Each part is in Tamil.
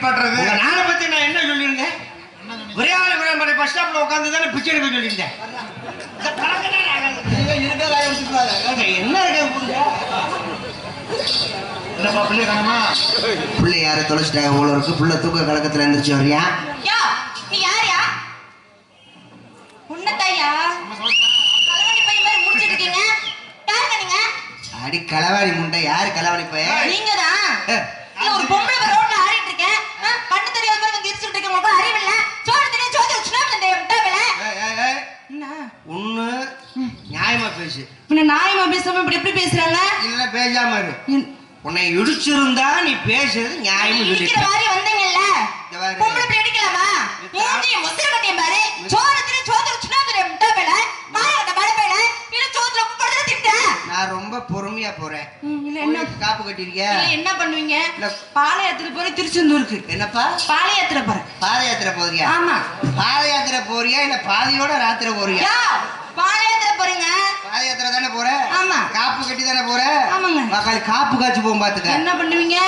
பின்பற்றது. நானை பத்தி நான் என்ன சொல்லியிருந்தேன்? ஒரே ஆளு விளம்பரம் பஸ் ஸ்டாப்ல உட்காந்து தானே பிச்சை எடுக்க சொல்லியிருந்தேன். என்ன பிள்ளை காணுமா? பிள்ளை யார தொலைச்சிட்டாங்க போல இருக்கு. பிள்ளை தூக்க கலக்கத்துல எந்திரிச்சு வரியா? அடி களவாடி முண்டை. யாரு களவாடி பைய? நீங்கதான். ஒரு பொம்பளை ரோட்ல ஆடிட்டு இருக்கேன். கண்ணு தெரியாத மாதிரி வந்து இடிச்சிட்டு இருக்கேன். உங்களுக்கு அறிவு இல்ல. சோறு சோத்து வச்சுனா இந்த முட்டாவேல. என்ன? ஒண்ணு நியாயமா பேசு. பின்ன நியாயமா பேசாம இப்படி எப்படி பேசுறாங்க? இல்ல பேசாம இரு. உன்னை இடிச்சிருந்தா நீ பேசுறது நியாயமா சொல்லு. இடிக்கிற மாதிரி வந்தீங்கல்ல. பொம்பளை இப்படி அடிக்கலாமா? மூஞ்சி முசிற கட்டியம் பாரு. சோறு சோத்து வச்சுனா இந்த முட்டாவேல. மாயட்ட மடப்பேல. இல்ல சோத்துல உப்பு போட்டு திட்ட. நான் ரொம்ப பொறுமையா போறேன். இல்ல என்ன காப்பு கட்டிருக்கியா? இல்ல என்ன பண்ணுவீங்க? பாளையத்துல போய் திருச்செந்தூருக்கு. என்னப்பா? பாளையத்துல போறேன். பாதயாத்திரை போறியா? ஆமா. பாதயாத்திரை போறியா இல்ல பாதியோட ராத்திரை போறியா? பாளையத்துல போறீங்க. பாதயாத்திரை தானே போற? ஆமா. காப்பு கட்டி தானே போற? ஆமாங்க. மக்காளி காப்பு காய்ச்சி போகும் பாத்துக்க. என்ன பண்ணுவீங்க?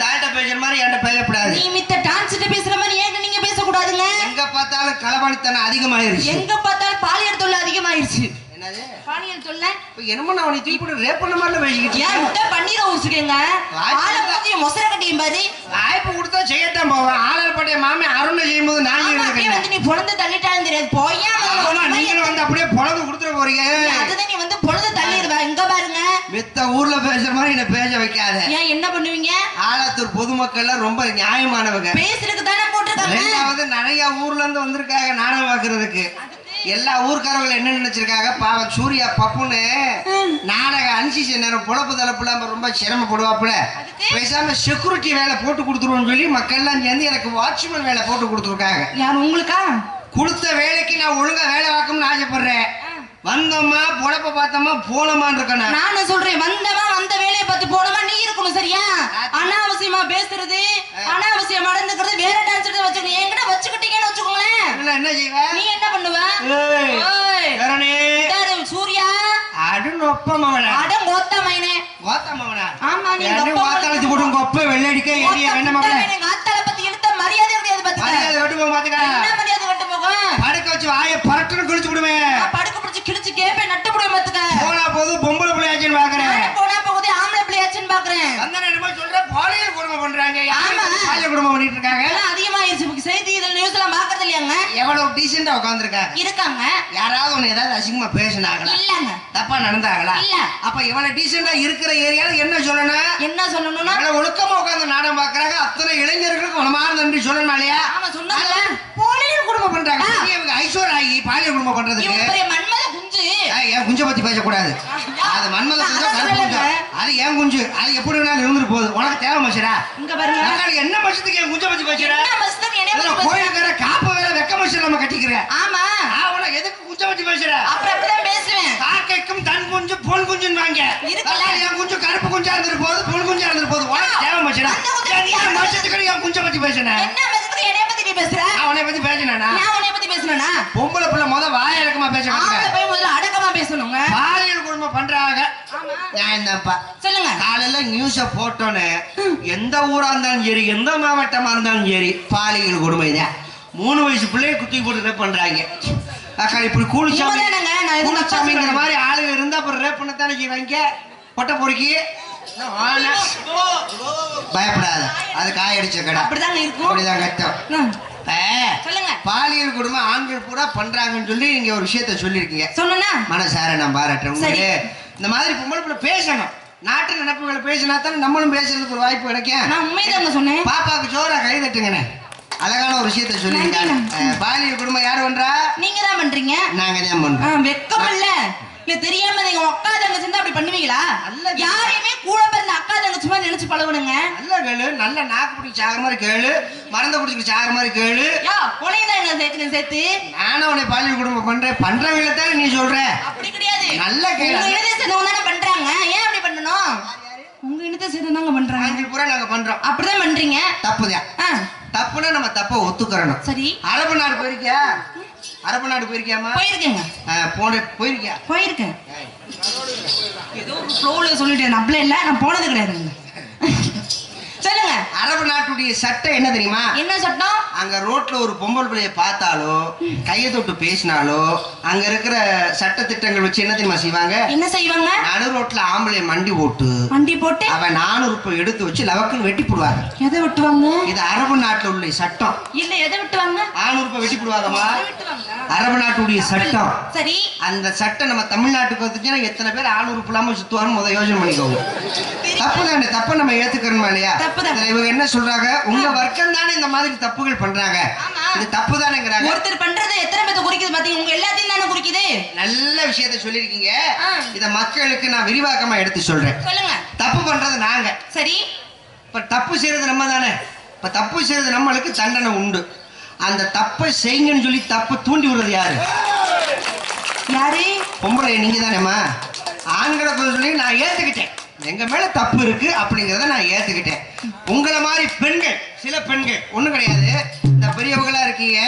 தாய்ட்ட பேசுற மாதிரி என்கிட்ட பேசப்படாது. நீ மித்த டான்ஸ்ட்ட பேசுற மாதிரி ஏன் நீங்க பேசக்கூடாதுங்க? எங்க பார்த்தாலும் களவாணித்தனம் அதிகமாயிருச்சு. எங்க பார்த்தாலும் பாலியல் தொல்லை அதிகமாயிருச்சு. என்னது பாலியல் தொல்லை? என்னமோ நான் உனக்கு தூக்கி ரேப் பண்ண மாதிரி பேசிக்கிட்டு ஏன் முட்டை பன்னீரை ஊசுக்கங்க? ஆளை மூஞ்சி மொசர கட்டியும் பாரு. வாய்ப்பு கொடுத்தா செய்யத்தான் போவேன். ஆளர் படைய மாமி அருணை செய்யும்போது நான் வந்து நீ பொழுது தள்ளிட்டாலும் தெரியாது. போயா நீங்களும் வந்து அப்படியே பொழுது கொடுத்துட போறீங்க. அதுதான் நீ வந்து பொழுது தள்ளிடுவ. இங்க பாருங்க. மித்த ஊர்ல பேசுற மாதிரி என்ன பேச வைக்காத. ஏன் என்ன பண்ணுவீங்க? ஆலத்தூர் பொதுமக்கள் ரொம்ப நியாயமானவங்க. பேசுறதுக்கு தானே போட்டுருக்காங்க. ரெண்டாவது நிறைய ஊர்ல இருந்து வந்திருக்காங்க நாடகம் பாக்குறதுக்கு. எல்லா ஊர்க்காரர்கள் என்ன நினைச்சிருக்காங்க? பாவம் சூர்யா பப்புன்னு நாடக அனுசிச்ச நேரம் பொழப்பு தளப்புல ரொம்ப சிரமப்படுவாப்புல. பேசாம செக்யூரிட்டி வேலை போட்டு கொடுத்துருவோம்னு சொல்லி மக்கள் எல்லாம் சேர்ந்து எனக்கு வாட்ச்மேன் வேலை போட்டு கொடுத்துருக்காங்க. யார் உங்களுக்கா? கொடுத்த வேலைக்கு நான் ஒழுங்கா வேலை பார்க்கணும்னு ஆசைப்படுறேன். வந்தோமா பொழப்ப பார்த்தோமா போனோமான்னு இருக்கணும். நானும் சொல்றேன் வந்தமா வந்த வேலையை பார்த்து போனோமா நீ இருக்கணும். சரியா? அனாவசியமா பேசுறது அனாவசியம் நடந்துக்கிறது வேற டான்ஸ் வச்சுக்கணும். என்கிட்ட வச்சுக்கிட்டீங்கன்னு வச்சுக்கோங்களேன். என்ன செய்வ? நீ என்ன பண்ணுவ? சூர்யா அடுப்பமவனா அடம் கோத்தமயனே கோத்தமவனா? ஆமா நீ கோத்தலத்து போட்டு கொப்பை வெள்ளடிக்க எடிய என்ன மவளே? எங்க ஆத்தால பத்தி எடுத்த மரியாதை கிடையாது பாத்துக்க. மரியாதை வெட்டு போக பாத்துக்க. என்ன மரியாதை வெட்டு போகும்? படுக்க வச்சு வாயை பரட்டன்னு கிழிச்சு விடுவேன். படுக்க பிடிச்சு கிழிச்சு கேப்பே நட்டு போடுவேன் பாத்துக்க. போனா போது பொம்பளை பிள்ளையாச்சுன்னு பாக்குறேன். போனா போகுது ஆம்பளை பிள்ளையாச்சுன்னு பாக்குறேன். அந்த நேரமா சொல்ற பாலியல் குடும்பம் பண்றாங்க. யாரு பாலியல் குடும்பம் பண்ணிட்டு இருக்காங்க? அதிகமாயிருச்சு. செய்தி இதெல்லாம் நியூஸ் எல்லாம் பாக்குறது இல்லையாங்க? எவ்வளவு டீசெண்டா உட்கார்ந்திருக்காங்க. இருக்காங்க. யாராவது ஒன்னு ஏதாவது அசிங்கமா பேசினாங்களா? இல்லங்க. தப்பா நடந்தாங்களா? இல்ல. அப்ப இவ்வளவு டீசெண்டா இருக்கிற ஏரியால என்ன சொல்லணும்? என்ன சொல்லணும்னா ஒழுக்கமா உட்கார்ந்து நாடகம் பாக்குறாங்க. அத்தனை இளைஞர்களுக்கு மனமார்ந்த நன்றி சொல்லணும் இல்லையா? ஆமா சொன்னாங்க. பாலியல் குடும்பம் பண்றாங்க. இவங்க ஐஸ்வர்யாகி பாலியல் குடும்பம் பண்றதுக்கு மன்மத குஞ்சு. ஏன் குஞ்ச பத்தி பேசக்கூடாது. அது மன்மத குஞ்சு கருப்பு குஞ்சு. அது ஏன் குஞ்சு? அது எப்படி வேணாலும் இருந்துட்டு போகுது. உனக்கு தேவை மச்சரா? இங்க பாருங்க. என்ன மச்சத்துக்கு என் குஞ்ச பத்தி பேசுற? என்ன மச்சத்துக்கு என்ன பத்தி? கோயிலுக்கார காப்பு வேற வெக்க மச்சர் நம்ம கட்டிக்கிறேன். ஆமா. அவன எதுக்கு குஞ்ச பத்தி பேசுற? அப்புறம் அப்படிதான் பேசுவேன். காக்கைக்கும் தன் குஞ்சு பொன் குஞ்சுன்னு வாங்க. இருக்கல. என் குஞ்சு கருப்பு குஞ்சா இருந்துட்டு போகுது, பொன் குஞ்சா இருந்துட்டு போகுது. உனக்கு தேவை மச்சரா? என்ன மச்சத்துக்கு என் குஞ்ச பத்தி பேசுன? என்ன மச்சத்துக்கு என்னைய பத்தி நீ பேசுற? அவனை பத்தி பேசினா? நான் உன்னை பத்தி பேசுனேனா? பொம்பளை புள்ள முத வாய அடக்கமா பேச ஆம்பளை போய் முதல்ல அடக்கமா பேசணுங்க. பாலியல் குடும்பம் பண்றாங்க. நான் என்னப்பா சொல்லுங்க. காலையில நியூஸ போட்டோன்னு எந்த ஊரா இருந்தாலும் சரி, எந்த மாவட்டமா இருந்தாலும் சரி, பாலியல் கொடுமை தான். 3 வயசு பிள்ளைய குத்தி போட்டு பண்றாங்க. அக்கா இப்படி கூலிச்சாமிங்கிற மாதிரி ஆளுங்க இருந்தா அப்புறம் ரேப் பண்ணத்தானே செய்வாங்க. பொட்டை பொறுக்கி பயப்படாத. அது காயடிச்ச கடை. அப்படிதான் இருக்கும். அப்படிதான் கட்டம். பாலியல் குடும்பம் ஆண்கள் பூரா பண்றாங்கன்னு சொல்லி நீங்க ஒரு விஷயத்த சொல்லிருக்கீங்க. சொன்னா மனசார நான் பாராட்டுறேன். இந்த மாதிரி பொம்பளை பேசணும். நாட்டு நடப்புகளை பேசினா தானே நம்மளும் பேசுறதுக்கு ஒரு வாய்ப்பு கிடைக்கும். நான் உண்மைதான் சொன்னேன். பாப்பாக்கு ஜோரா கை தட்டுங்கண்ணே. அழகான ஒரு விஷயத்த சொல்லிருக்காங்க. பாலியல் குடும்பம் யாரு பண்றா? நீங்க தான் பண்றீங்க. நாங்க தான் பண்றோம். வெக்கம் இல்ல தெரியாம நீங்க அக்கா தங்கச்சி இருந்தா அப்படி பண்ணுவீங்களா? யாரையுமே கூட பிறந்த அக்கா தங்கச்சி மாதிரி நினைச்சு பழகணுங்க. நல்ல கேளு. நல்ல நாக்கு பிடிச்சி சாகிற மாதிரி கேளு. மறந்த குடிச்சு சாகிற மாதிரி கேளு. உனையதான் என்ன சேர்த்து சேர்த்து நானும் உன்னை பாலியல் குடும்பம் பண்றவங்கள தானே நீ சொல்ற. அப்படி கிடையாது. நல்ல கேளு. இனத்தை சேர்ந்தவங்க தானே பண்றாங்க. ஏன் அப்படி பண்ணணும்? உங்க இனத்தை சேர்ந்தவங்க பண்றாங்க. ஆண்கள் பூரா நாங்க பண்றோம். அப்படிதான் பண்றீங்க. தப்புதான். தப்புனா நம்ம தப்ப ஒத்துக்கறணும். சரி. அரபு நாடு போயிருக்கியா? அரபு நாடு போயிருக்கியாமா? போயிருக்கேங்க. போயிருக்கியா? போயிருக்கேன். ஏதோ ஃப்ளோல சொல்லிட்டேன். அப்பளே இல்ல, நான் போனது கிடையாதுங்க. சரி சொல்லுங்க. அரபு நாட்டுடைய சட்டம் என்ன தெரியுமா? என்ன சட்டம்? அங்க ரோட்ல ஒரு பொம்பளை பிள்ளைய பார்த்தாலோ கையை தொட்டு பேசினாலோ அங்க இருக்கிற சட்ட திட்டங்கள் வச்சு என்ன தெரியுமா செய்வாங்க? என்ன செய்வாங்க? நடு ரோட்ல ஆம்பளை மண்டி போட்டு அவன் 400 ரூபாய் எடுத்து வச்சு லவக்குன்னு வெட்டி போடுவாங்க. எதை வெட்டுவாங்க? இது அரபு நாட்டுல உள்ள சட்டம். இல்ல எதை வெட்டுவாங்க? 400 ரூபாய் வெட்டி போடுவாங்கம்மா. அரபு நாட்டுடைய சட்டம். சரி, அந்த சட்டம் நம்ம தமிழ்நாட்டுக்கு வந்துச்சுன்னா எத்தனை பேர் 400 புல்லாம சுத்துவாங்க முத யோசனை பண்ணிக்கோங்க. தப்புதானே? தப்ப நம்ம ஏத்துக்கணுமா இல்லையா? இவங்க என்ன சொல்றாங்க? உங்க வர்க்கம் தானே இந்த மாதிரி தப்புகள் பண்றாங்க, இது தப்பு தானேங்கிறாங்க. ஒருத்தர் பண்றது எத்தனை பேத்தை குறிக்குது பாத்தீங்க? உங்க எல்லாத்தையும் தானே குறிக்குது. நல்ல விஷயத்தை சொல்லிருக்கீங்க. இத மக்களுக்கு நான் விரிவாக்கமா எடுத்து சொல்றேன். சொல்லுங்க. தப்பு பண்றது நாங்க. சரி, இப்ப தப்பு செய்யறது நம்ம தானே. இப்ப தப்பு செய்யறது நம்மளுக்கு தண்டனை உண்டு. அந்த தப்பை செய்யுங்கன்னு சொல்லி தப்பு தூண்டி விடுறது யாரு? யாரு? பொம்பளை நீங்க தானேம்மா. ஆண்களை சொல்லி நான் ஏத்துக்கிட்டேன், எங்க மேல தப்பு இருக்கு அப்படிங்கறத நான் ஏத்துக்கிட்டேன். உங்களை மாதிரி பெண்கள், சில பெண்கள் ஒண்ணும் கிடையாது, இந்த பெரியவங்களா இருக்கீங்க,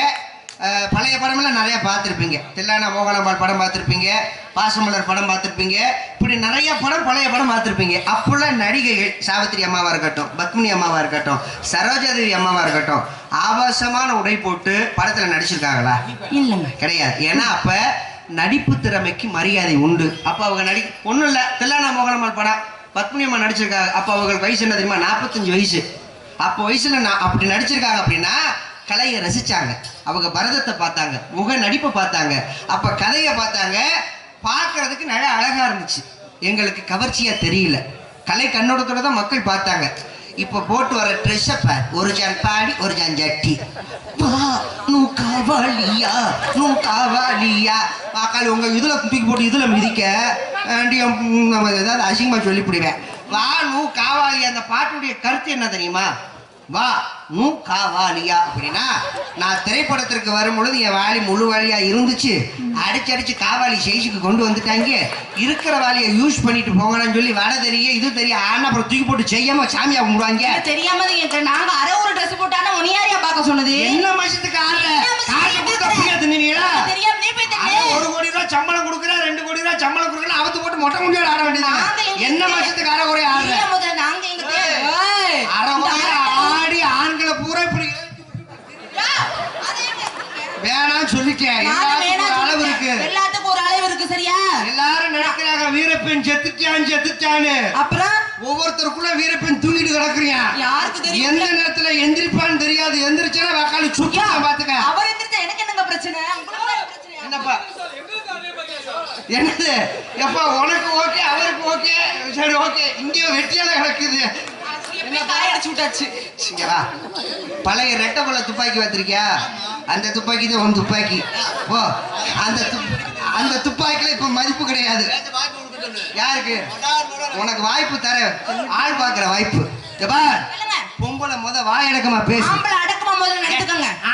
பழைய படமெல்லாம் நிறைய பார்த்துருப்பீங்க. தில்லானா மோகனாம்பாள் படம் பார்த்துருப்பீங்க, பாசமலர் படம் பார்த்துருப்பீங்க, இப்படி நிறைய படம் பழைய படம் பார்த்துருப்பீங்க. அப்போல்லாம் நடிகைகள் சாவித்திரி அம்மாவா இருக்கட்டும், பத்மினி அம்மாவா இருக்கட்டும், சரோஜாதேவி அம்மாவா இருக்கட்டும், ஆபாசமான உடை போட்டு படத்துல நடிச்சிருக்காங்களா? இல்லைங்க, கிடையாது. ஏன்னா அப்ப நடிப்பு திறமைக்கு மரியாதை உண்டு. அப்ப அவங்க ஒண்ணும் இல்ல, தில்லானா மோகனாம்பாள் படம் பத்மினி அம்மா நடிச்சிருக்காங்க. அப்ப அவங்க வயசு என்ன தெரியுமா? 45 வயசு. அப்போ வயசுல அப்படி நடிச்சிருக்காங்க அப்படின்னா கலையை ரசிச்சாங்க, அவங்க பரதத்தை பார்த்தாங்க, முக நடிப்பை பார்த்தாங்க, அப்ப கதையை பார்த்தாங்க. பார்க்கறதுக்கு நல்ல அழகா இருந்துச்சு, எங்களுக்கு கவர்ச்சியா தெரியல, கலை கண்ணோட்டத்தோட தான் மக்கள் பார்த்தாங்க. இப்ப போட்டு வர ட்ரெஸ்ஸை பார், ஒரு ஜான் பாடி ஒரு ஜான் ஜட்டி, வாக்காளி உங்க இதுல தூக்கி போட்டு இதுல மிதிக்க ஏதாவது அசிங்கமா சொல்லிவிடுவேன். வா நூ காவாலியா, அந்த பாட்டுடைய கருத்து என்ன தெரியுமா? வா நூ காவாலியா அப்படின்னா, நான் திரைப்படத்திற்கு வரும் பொழுது என் வாலி முழு வாலியா இருந்துச்சு, அடிச்சு காவாலி சைஸுக்கு கொண்டு வந்துட்டாங்க, இருக்கிற வாலியை யூஸ் பண்ணிட்டு போங்கன்னு சொல்லி வட தெரிய இது தெரிய ஆனா அப்புறம் தூக்கி போட்டு செய்யாம சாமியா கும்பிடுவாங்க. தெரியாம நாங்க அரை ஒரு ட்ரெஸ் போட்டானா உனியாரியா பார்க்க சொன்னது என்ன மாசத்துக்கு காசு கொடுத்தா ஃப்ரீயா தின்னீங்களா? தெரியாம நீ போய் 1 கோடி ரூபாய் சம்பளம் கொடுக்குறா, 2 கோடி ரூபாய் சம்பளம் கொடுக்குறா, அவத்து போட்டு மொட்டை முடியாது ஆட வேண்டியது. என்ன மாசத்துக்கு அரை குறை ஆடுற? நாங்க எங்க அரை குறை ஆடி ஆண்களை பூரா இப்படி வேணாம் சொல்லிட்டேன். அளவு இருக்கு, எல்லாத்துக்கும் ஒரு அளவு இருக்கு. சரியா? எல்லாரும் நினைக்கிறாங்க வீரப்பெண் செத்துட்டான்னு. அப்புறம் ஒவ்வொருத்தருக்குள்ள வீரப்பெண் தூங்கிட்டு கிடக்குறியா? யாருக்கு தெரியும் எந்த நேரத்துல எந்திரிப்பான்னு தெரியாது. எந்திரிச்சா வாக்காளி சுத்தா பாத்துக்க. அவர் எந்திரிச்சா எனக்கு என்னங்க பிரச்சனை? என்னப்பா என்னது? எப்பா உனக்கு ஓகே, அவருக்கு ஓகே, சரி ஓகே, இங்கே வெட்டியால கிடக்குது. பழைய ரெட்டை கொள்ள துப்பாக்கி வச்சிருக்கியா? அந்த துப்பாக்கி தான் உன் துப்பாக்கி. ஓ, அந்த துப்பாக்கில இப்ப மதிப்பு கிடையாது. யாருக்கு? உனக்கு வாய்ப்பு தர, ஆள் பாக்குற வாய்ப்பு. பொம்பளை முத வாயடக்கமா பேசு.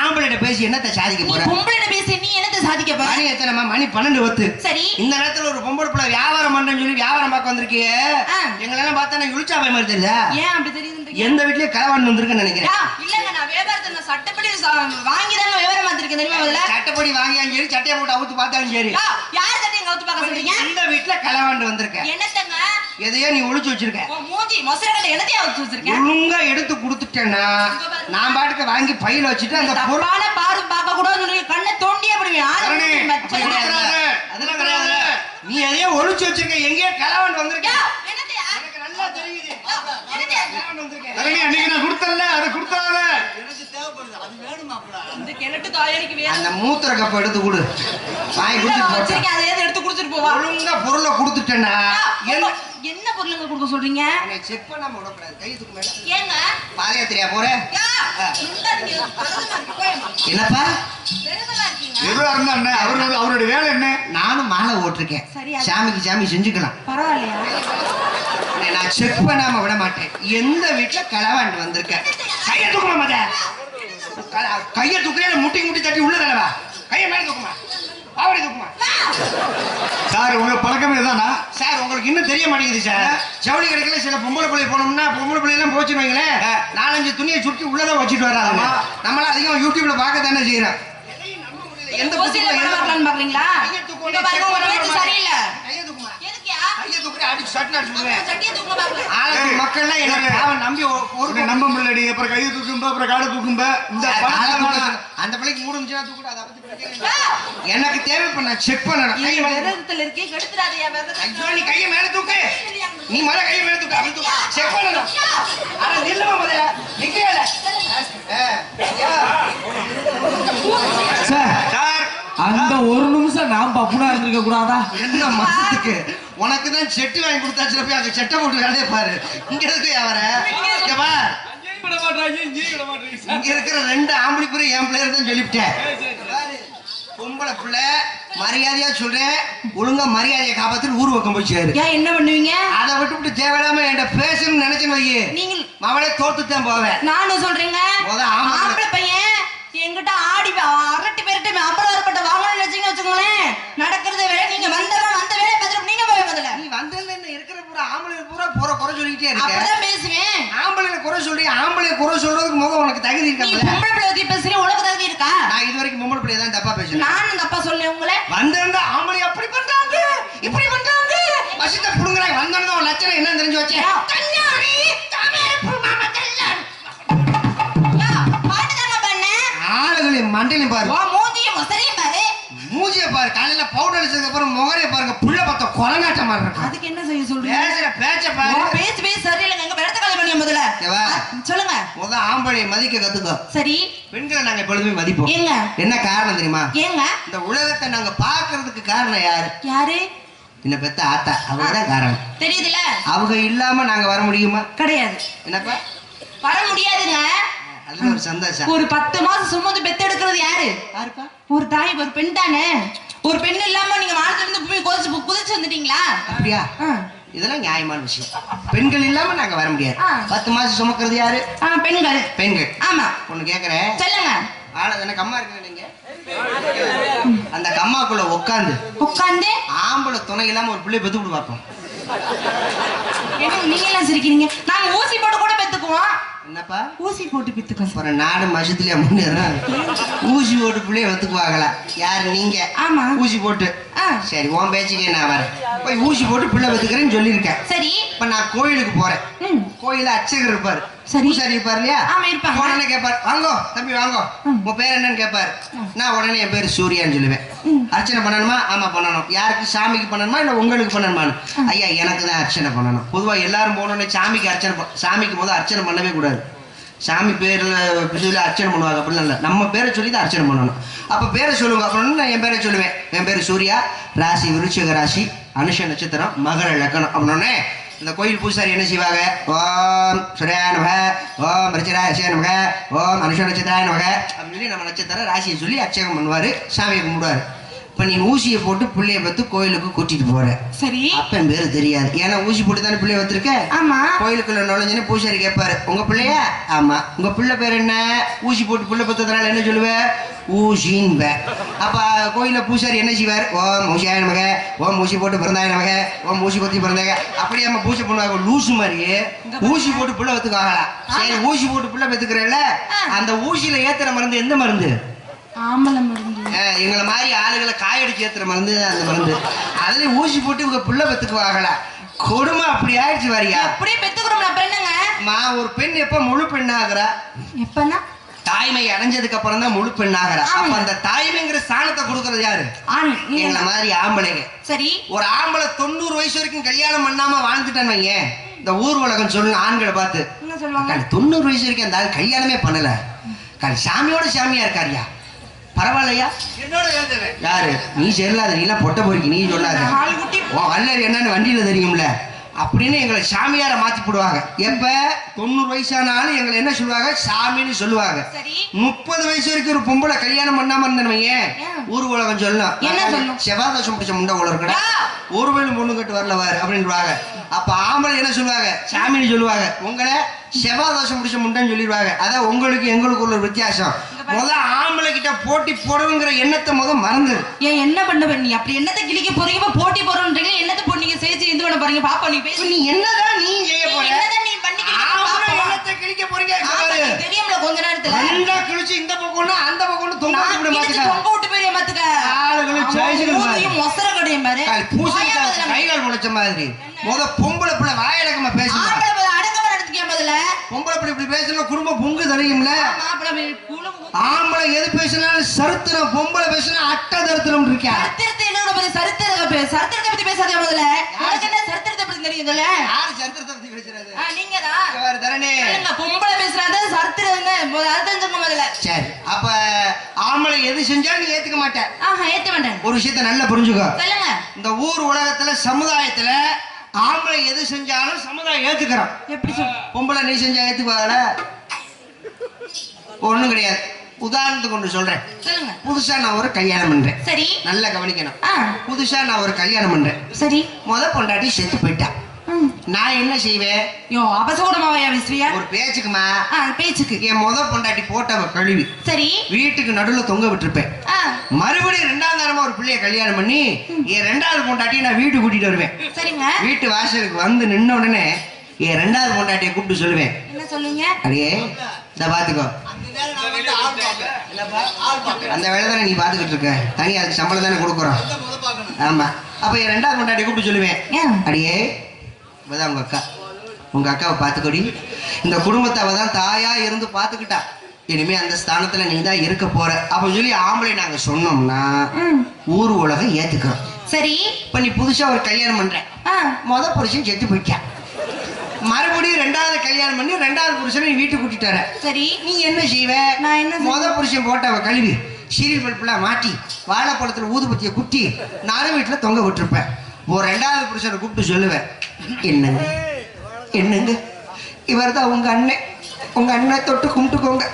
ஆம்பளை பேசி என்னத்தை சாதிக்க போற? பொம்பளை பேசி நீ என்னத்தை சாதிக்க போற? மணி எத்தனைமா? மணி 12 ஒத்து. சரி, இந்த நேரத்துல ஒரு பொம்பளை பிள்ளை வியாபாரம் பண்றேன்னு சொல்லி வியாபாரம் பார்க்க வந்திருக்கிய, எங்களெல்லாம் பார்த்தா இழுச்சா பய மாதிரி தெரியல. ஏன் அப்படி தெரியுது? எந்த வீட்லயே கலவாண்டு வந்திருக்குன்னு நினைக்கிறேன். இல்லங்க, நான் வியாபாரத்தை நான் சட்டப்படி வாங்கிதாங்க வியாபாரம் பார்த்திருக்கேன் தெரியுமா? முதல்ல சட்டப்படி வாங்கியாலும் சரி, சட்டையை போட்டு அவுத்து பார்த்தாலும் சரி. யார் சட்டையை அவுத்து பார்க்க சொல்றீங்க? இந்த வீட்ல கலவாண்டு வந்திருக்க. என்னத்தங்க? எதையோ நீ ஒளிச்சு வச்சிருக்க. மூஞ்சி மொசரக்கட்ட என்னத்தையா ஒளிச்சு வச்சிருக்க? ஒழுங்கா எடுத்து கொடுத்துட்டேன்னா நான் பாட்டுக்கு வாங்கி பையில வச்சுட்டு அந்த பொருளான பாரு பார்க்க கூடாதுன்னு சொல்லி கண்ணை தோண்டியே போடுவேன். அதெல்லாம் கிடையாது. நீ எதையோ ஒளிச்சு வச்சிருக்க, எங்கேயோ கலவாண்டு வந்திருக்க. எனக்கு நல்லா தெரியுது. அன்னைக்கு நான் கொடுத்தல, அதை கொடுத்தாத அந்த மூத்திர கப்ப எடுத்து கொடு, வாங்கி கொடுத்துட்டு அதை எடுத்து குடிச்சிட்டு போவா. ஒழுங்கா பொருளை கொடுத்துட்டேன்னா என்ன பொருளுங்க கொடுக்க சொல்றீங்க? செக் பண்ணாம விடக்கூடாது. கைதுக்கு மேல ஏங்க பாதயாத்திரையா போறேன்? என்னப்பா எவ்வளவு இருந்தா என்ன? அவருடைய வேலை என்ன? நானும் மாலை ஓட்டிருக்கேன், சாமிக்கு சாமி செஞ்சுக்கலாம். பரவாயில்லையா? நான் செக் பண்ணாம விட மாட்டேன். எந்த வீட்டுல களவாண்டு வந்திருக்க? கைய தூக்குமா மத, கைய தூக்குறேன், முட்டி முட்டி தட்டி உள்ள தடவா, கைய மேல தூக்குமா, பாவடி தூக்குமா. சார் உங்க பழக்கமே தானா? சார் உங்களுக்கு இன்னும் தெரிய மாட்டேங்குது சார். ஜவுளி கடைக்கில சில பொம்பளை பிள்ளை போனோம்னா பொம்பளை பிள்ளை எல்லாம் போச்சுன்னு வைங்களேன், 4-5 துணியை சுட்டி உள்ளதான் வச்சுட்டு வராங்க. நம்மளாம் அதிகம் யூடியூப்ல பார்க்க தானே செய்யறோம். எந்த பாக்குறீங்களா? சரியில்லை. கைய தூக்குமா, கைய தூக்குறேன், அடிச்சு சட்னா தூக்குண்டா சொல்லுவேன். ஆளுக்கு மக்கள்லாம் என்ன நம்பி ஒரு நம்ப முடியலடி. அப்புறம் கையை தூக்கும்ப, அப்புறம் காடை தூக்கும்ப. இந்த அந்த பிள்ளைக்கு மூடுச்சுன்னா தூக்குடா. அதை பத்தி எனக்கு தேவை. இப்ப நான் செக் பண்ணணும். கை விரதத்துல இருக்கே, கெடுத்துறாதயா விரதத்தை. ஐயோ, நீ கையை மேல தூக்கு. நீ மேல கையை மேல தூக்கு. அப்படி தூக்கு. செக் பண்ணணும். ஆனா நில்லுமா முதல்ல. நிக்கல. சார், அந்த ஒரு நிமிஷம் நாம் பப்புனா இருந்திருக்க கூடாதா? என்ன மசத்துக்கு உனக்கு தான் செட்டு வாங்கி கொடுத்தாச்சு. போய் அங்க செட்டை போட்டு வேலையை பாரு. இங்க இருக்கு அவர இங்க இருக்கிற 2 ஆம்பளை பேரும் என் பிள்ளையர் தான் சொல்லிவிட்டேன். பொம்பளை பிள்ளை மரியாதையா சொல்றேன். ஒழுங்கா மரியாதையை காப்பாத்து ஊர் பக்கம் போயிச்சாரு. என்ன பண்ணுவீங்க? அதை விட்டு தேவையில்லாம என்கிட்ட பேசணும்னு நினைச்சு வையே. நீங்க அவளே தோத்துத்தான் போவேன். நானும் சொல்றேங்க. ஆம்பளை பையன் என்கிட்ட ஆடி அரட்டி பேரிட்டு அம்பளம் ஏற்பட்ட வாங்கணும்னு நினைச்சீங்க வச்சுக்கோங்களேன். நடக்கிறத விட நீங்க வந்த வேலை பார்த்துட்டு நீங்க போய் முதல்ல. நீ வந்ததுல என்ன இருக்கிற பூரா ஆம்பளை பூரா போற குறை சொல்லிக்கிட்டே இருக்க. அப்பதான் பேசுவேன். ஆம்பளைல குறை சொல்லி ஆம்பளை குறை சொல்றதுக்கு முகம் உனக்கு தகுதி இருக்கா? நீ பொம்பளை பிள்ளை பத்தி பேசுறீங்க, உனக்கு தகுதி இருக்கா? நான் இது வரைக்கும் பொம்பளை பிள்ளைய தான் தப்பா பேசுறேன். நானும் தப்பா சொல்லேன் உங்களை. வந்திருந்தா ஆம்பளை அப்படி பண்றாங்க, இப்படி பண்றாங்க, வசித்த புடுங்கறாங்க. வந்தனது ஒரு லட்சணம் என்ன தெரிஞ்சு வச்சே? கல்யாணி தாமரை மாமா கல்யாணி. பாட்டு தான பண்ண. ஆளுகளை மண்டையில பாரு. ஓ மூஞ்சிய மொசரையும் பாரு. மூஞ்சிய பாரு. காலையில பவுடர் அடிச்சதுக்கு அப்புறம் முகரே பாருங்க. புள்ள பத்த கொலநாட்டமா இருக்கு. அதுக்கு என்ன செய்ய சொல்றீங்க? பேசுற பேச்ச பாரு. பேச்சு சரியில்லைங்க. எங்க வெடத்த காலி பண்ணி முதல்ல. சொல்லுங்க. முத ஆம்பளை மதிக்க கத்துக்கோ. சரி. பெண்களை நாங்க எப்பொழுதுமே மதிப்போம். ஏங்க என்ன காரணம் தெரியுமா? ஏங்க இந்த உலகத்தை நாங்க பாக்குறதுக்கு காரணம் யாரு? யாரு? என்ன பெத்த ஆத்தா. அவங்கதான் காரணம். தெரியுதுல? அவங்க இல்லாம நாங்க வர முடியுமா? கிடையாது. என்னப்பா? வர முடியாதுங்க. அதுல ஒரு சந்தோஷம். ஒரு 10 மாசம் சுமந்து பெத்து எடுக்கிறது யாரு? யாருப்பா? ஒரு தாய், ஒரு பெண் தானே. ஒரு பெண் இல்லாம நீங்க வானத்துல இருந்து குதிச்சு வந்துட்டீங்களா? அப்படியா? இதெல்லாம் நியாயமான விஷயம். பெண்கள் இல்லாம நாங்க வர முடியாது. 10 மாசம் சுமக்கிறது யாரு? பெண்கள். பெண்கள். ஆமா. ஒண்ணு கேக்குறேன். சொல்லுங்க. எனக்கு அம்மா இருக்கு. நீங்க அந்த கம்மாக்குள்ள உட்காந்து ஆம்பளை துணை இல்லாம ஒரு பிள்ளை பெத்து விட்டு பார்ப்போம். நீங்க எல்லாம் சிரிக்கிறீங்க. நாங்க ஊசி போட்டு கூட பெத்துக்குவோம். என்னப்பா? ஊசி போட்டு பெத்துக்கோம். ஒரு 4 மாசத்துலயே முன்னேறோம். ஊசி போட்டு பிள்ளைய பெத்துக்குவாங்களா? யாரு நீங்க? ஆமா. ஊசி போட்டு. சரி, உன் பேச்சுக்கே நான் வரேன். போய் ஊசி போட்டு பிள்ளை பெத்துக்கிறேன்னு சொல்லியிருக்கேன். சரி. இப்ப நான் கோயிலுக்கு போறேன். கோயில அர்ச்சகர் இருப்பாரு. சரி இருப்பாரு இல்லையா? உடனே கேட்பாரு, வாங்கோ தம்பி வாங்கோ, உன் பேர் என்னன்னு கேட்பாரு. நான் உடனே என் பேரு சூர்யான்னு சொல்லுவேன். அர்ச்சனை பண்ணணுமா? ஆமா பண்ணணும். யாருக்கு? சாமிக்கு பண்ணணுமா இல்ல உங்களுக்கு பண்ணணுமான்னு? ஐயா எனக்கு தான் அர்ச்சனை பண்ணணும். பொதுவா எல்லாரும் போனோடனே சாமிக்கு அர்ச்சனை. சாமிக்கு முதல் அர்ச்சனை பண்ணவே கூடாது. சாமி பேர்ல சொல்லி அர்ச்சனை பண்ணுவாங்க. அப்படிலாம் இல்லை, நம்ம பேரை சொல்லி தான் அர்ச்சனை பண்ணணும். அப்ப பேரை சொல்லுங்க அப்படின்னு நான் என் பேரை சொல்லுவேன். என் பேரு சூர்யா, ராசி விருச்சிக ராசி, அனுஷ நட்சத்திரம், மகர லக்கணம் அப்படின்னே இந்த கோயில் பூசாரி என்ன செய்வாங்க? ஓம் சூர்யா நமக, ஓம் ரிச்சிராய நமக, ஓம் அனுஷ நட்சத்திராய நமக அப்படின்னு சொல்லி நம்ம நட்சத்திரம் ராசியை சொல்லி அர்ச்சகம் பண்ணுவாரு, சாமியை கும்பிடுவாரு. இப்ப நீ ஊசியை போட்டு பிள்ளைய பத்து கோயிலுக்கு கூட்டிட்டு போற. சரி. அப்ப என் பேரு தெரியாது. ஏன்னா ஊசி போட்டு தானே பிள்ளைய வச்சிருக்க. ஆமா. கோயிலுக்குள்ள நுழைஞ்சு பூசாரி கேட்பாரு, உங்க பிள்ளையா? ஆமா. உங்க பிள்ளை பேர் என்ன? ஊசி போட்டு பிள்ளை பத்ததுனால என்ன சொல்லுவ? ஊசின்ப. அப்ப கோயில பூசாரி என்ன செய்வார்? ஓம் ஊசியாய நமக, ஓம் ஊசி போட்டு பிறந்தாய நமக, ஓம் ஊசி பத்தி பிறந்தாங்க. அப்படியே நம்ம பூஜை பண்ணுவாங்க. லூசு மாதிரியே ஊசி போட்டு பிள்ளை பத்துக்காகலாம். சரி, ஊசி போட்டு பிள்ளை பத்துக்கிறல்ல, அந்த ஊசியில ஏத்துற மருந்து எந்த மருந்து? ஆம்பளை மருந்து. எங்களை மாதிரி ஆளுகளை காயடிச்சு ஏத்துற மருந்து அந்த மருந்து. அதுல ஊசி போட்டு இவங்க பிள்ளை பெத்துக்குவாங்களா? கொடுமை அப்படி ஆயிடுச்சு. வரியா அப்படியே பெத்துக்கிறோம். ஒரு பெண் எப்ப முழு பெண் ஆகுறா? எப்பன்னா தாய்மை அடைஞ்சதுக்கு அப்புறம் தான் முழு பெண் ஆகுறா. அப்ப அந்த தாய்மைங்கிற ஸ்தானத்தை கொடுக்கறது யாரு? எங்களை மாதிரி ஆம்பளைங்க. சரி. ஒரு ஆம்பளை 90 வயசு வரைக்கும் கல்யாணம் பண்ணாம வாழ்ந்துட்டான்னு வைங்க, இந்த ஊர் உலகம் சொல்லணும் ஆண்களை பார்த்து, 90 வயசு வரைக்கும் அந்த ஆள் கல்யாணமே பண்ணல, சாமியோட சாமியா இருக்காரியா, பரவாயில்லையா? என்னோட யாரு? நீ செல்லாத, நீ எல்லாம் பொட்ட பொறுக்கி, நீ சொல்லாத. வல்லர் என்னன்னு வண்டியில தெரியும்ல அப்படின்னு எங்களை சாமியார மாத்தி போடுவாங்க. எப்ப 90 வயசானாலும் எங்களை என்ன சொல்லுவாங்க? சாமின்னு சொல்லுவாங்க. 30 வயசு வரைக்கும் ஒரு பொம்பளை கல்யாணம் பண்ணாம இருந்தவங்க ஊர் உலகம் சொல்லணும், செவ்வாதோஷம் பிடிச்ச முண்டை உள்ள இருக்கா, ஒரு வேலும் பொண்ணு கட்டு வரல வாரு அப்படின்வாங்க. அப்ப ஆம்பளை என்ன சொல்லுவாங்க? சாமின்னு சொல்லுவாங்க. உங்களை செவ்வாதோஷம் பிடிச்ச முண்டைன்னு சொல்லிடுவாங்க. அதான் உங்களுக்கு எங்களுக்கு உள்ள வித்தியாசம். முத ஆம்பளை கிட்ட போட்டி போடணுங்கிற எண்ணத்தை முத மறந்து ஏன் என்ன பண்ண நீ அப்படி என்னத்தை கிழிக்க போறீங்க? போட்டி போறோன்றீங்க, என்னத்தை போறீங்க? செய்து எது பண்ண போறீங்க? பாப்பா நீ பேசு. நீ என்னதான் நீ செய்ய போற? என்னதான் நீ பண்ணி என்னத்தை கிழிக்க போறீங்க? தெரியும்ல கொஞ்ச நேரத்துல ரெண்டா கிழிச்சு இந்த பக்கம்னா அந்த பக்கம் தொங்க விட்டு மாத்துக்க, தொங்க விட்டு போய் மாத்துக்க. ஆளுகளும் சாய்ஸ்கள் மாதிரி மொசர கடையும் பாரு. பூசி கைகால் முளைச்ச மாதிரி பொம்பளை பிள்ளை வாயடக்கமா பேசுமா பொம்பளை பிள்ளை இப்படி பேசணும் குடும்பம் பொங்கு தெரியும்ல ஆம்பளை எது பேசினாலும் சரித்திரம் பொம்பளை பேசினா அட்ட தரித்திரம் இருக்கா சரித்திரத்தை பத்தி பேசாதே முதல்ல சரித்திரத்தை பத்தி தெரியுதுல்ல யாரு சரித்திரத்தை பத்தி பேசுறது நீங்கதான் தரணி பொம்பளை பேசுறாது சரித்திரம் முதல்ல சரி அப்ப ஆம்பளை எது செஞ்சாலும் நீ ஏத்துக்க மாட்டேன் ஏத்த மாட்டேன் ஒரு விஷயத்த நல்லா புரிஞ்சுக்கோ சொல்லுங்க இந்த ஊர் உலகத்துல சமுதாயத்துல ஆம்பளை எது செஞ்சாலும் சமுதாயம் ஏத்துக்கிறோம் எப்படி சொல்ல பொம்பளை நீ செஞ்சா ஏத்துக்குவாங்கல ஒண்ணும் கிடையாது உதாரணத்துக்கு ஒன்று சொல்றேன் புதுசா நான் ஒரு கல்யாணம் பண்றேன் சரி நல்லா கவனிக்கணும் புதுசா நான் ஒரு கல்யாணம் பண்றேன் சரி பொண்டாட்டி செத்து போயிட்டா நான் என்ன செய்வேன் ஒரு பேச்சுக்குமா பேச்சுக்கு என் பொண்டாட்டி போட்டவ கழுவி சரி வீட்டுக்கு நடுவுல தொங்க விட்டுருப்பேன் மறுபடியும் 2ஆம் தரமா ஒரு பிள்ளைய கல்யாணம் பண்ணி என் 2வது பொண்டாட்டி நான் வீட்டுக்கு கூட்டிட்டு வருவேன் சரிங்க வீட்டு வாசலுக்கு வந்து நின்ன உடனே என் 2வது பொண்டாட்டியை கூப்பிட்டு சொல்லுவேன் என்ன சொல்லுங்க அடியே இந்த பாத்துக்கோ அந்த வேலை தானே நீ பாத்துக்கிட்டு இருக்க தனியா அதுக்கு சம்பளம் தானே கொடுக்குறோம் ஆமா அப்ப என் 2வது பொண்டாட்டியை கூப்பிட்டு சொல்லுவேன் அடியே இப்பதான் உங்க அக்காவை பாத்துக்கொடி இந்த குடும்பத்தை அவதான் தாயா இருந்து பாத்துக்கிட்டா இனிமே அந்த ஸ்தானத்துல நீ தான் இருக்க போற அப்ப சொல்லி ஆம்பளை நாங்க சொன்னோம்னா ஊர் உலகம் ஏத்துக்கிறோம் சரி இப்ப நீ புதுசா ஒரு கல்யாணம் பண்ற புருஷன் செத்து போயிட்டா மறுபடியும் 2வது கல்யாணம் பண்ணி 2வது புருஷனை நீ வீட்டுக்கு கூட்டிட்டு வர சரி நீ என்ன செய்வ நான் என்ன புருஷன் போட்டவ கழுவி சீரியல் பல்பெல்லாம் மாட்டி வாழைப்பழத்துல ஊதுபத்திய குட்டி நானும் வீட்டுல தொங்க விட்டுருப்பேன் ஒரு 2வது புருஷனை கூப்பிட்டு சொல்லுவேன் என்னங்க இவர் தான் உங்க அண்ணன் தொட்டு கும்பிட்டுக்கோங்க